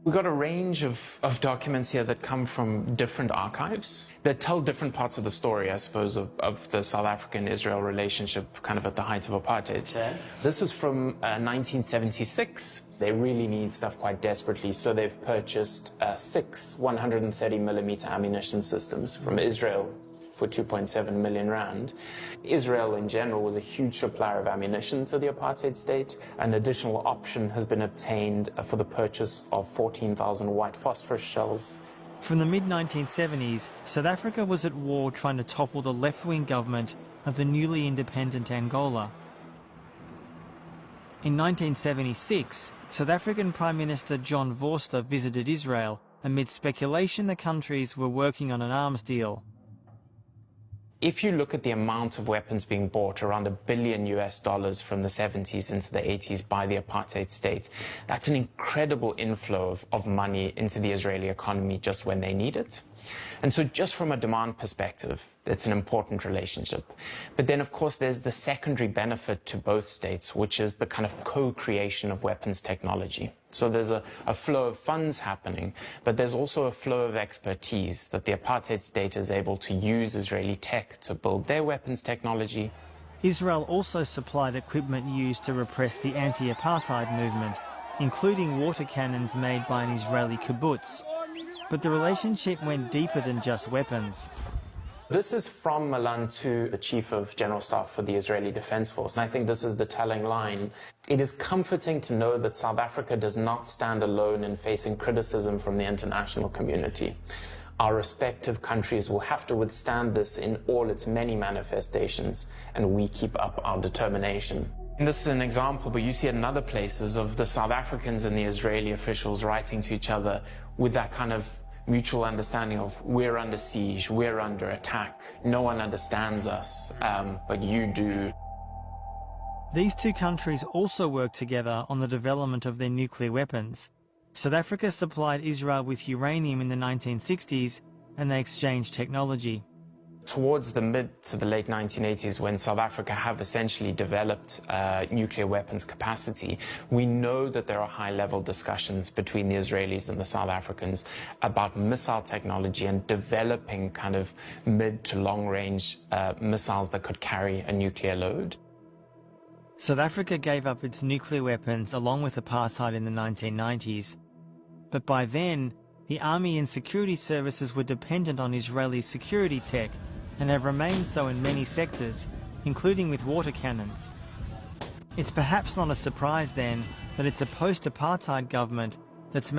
We've got a range of documents here that come from different archives that tell different parts of the story, I suppose, of the South African-Israel relationship kind of at the height of apartheid. Okay. This is from 1976. They really need stuff quite desperately, so they've purchased 6 130mm ammunition systems from Israel for 2.7 million rand. Israel in general was a huge supplier of ammunition to the apartheid state. An additional option has been obtained for the purchase of 14,000 white phosphorus shells. From the mid-1970s, South Africa was at war trying to topple the left-wing government of the newly independent Angola. In 1976, South African Prime Minister John Vorster visited Israel amid speculation the countries were working on an arms deal. If you look at the amount of weapons being bought, around $1 billion from the 70s into the 80s by the apartheid state, that's an incredible inflow of money into the Israeli economy just when they need it. And so just from a demand perspective, it's an important relationship. But then, of course, there's the secondary benefit to both states, which is the kind of co-creation of weapons technology. So there's a flow of funds happening, but there's also a flow of expertise that the apartheid state is able to use Israeli tech to build their weapons technology. Israel also supplied equipment used to repress the anti-apartheid movement, including water cannons made by an Israeli kibbutz. But the relationship went deeper than just weapons. This is from Milan to the Chief of General Staff for the Israeli Defense Force. And I think this is the telling line. It is comforting to know that South Africa does not stand alone in facing criticism from the international community. Our respective countries will have to withstand this in all its many manifestations, and we keep up our determination. And this is an example, but you see it in other places, of the South Africans and the Israeli officials writing to each other with that kind of mutual understanding of we're under siege, we're under attack, no one understands us, but you do. These two countries also worked together on the development of their nuclear weapons. South Africa supplied Israel with uranium in the 1960s, and they exchanged technology. Towards the mid to the late 1980s, when South Africa have essentially developed nuclear weapons capacity, we know that there are high-level discussions between the Israelis and the South Africans about missile technology and developing kind of mid to long-range missiles that could carry a nuclear load. South Africa gave up its nuclear weapons along with apartheid in the 1990s. But by then, the army and security services were dependent on Israeli security tech and have remained so in many sectors, including with water cannons. It's perhaps not a surprise then that it's a post-apartheid government that's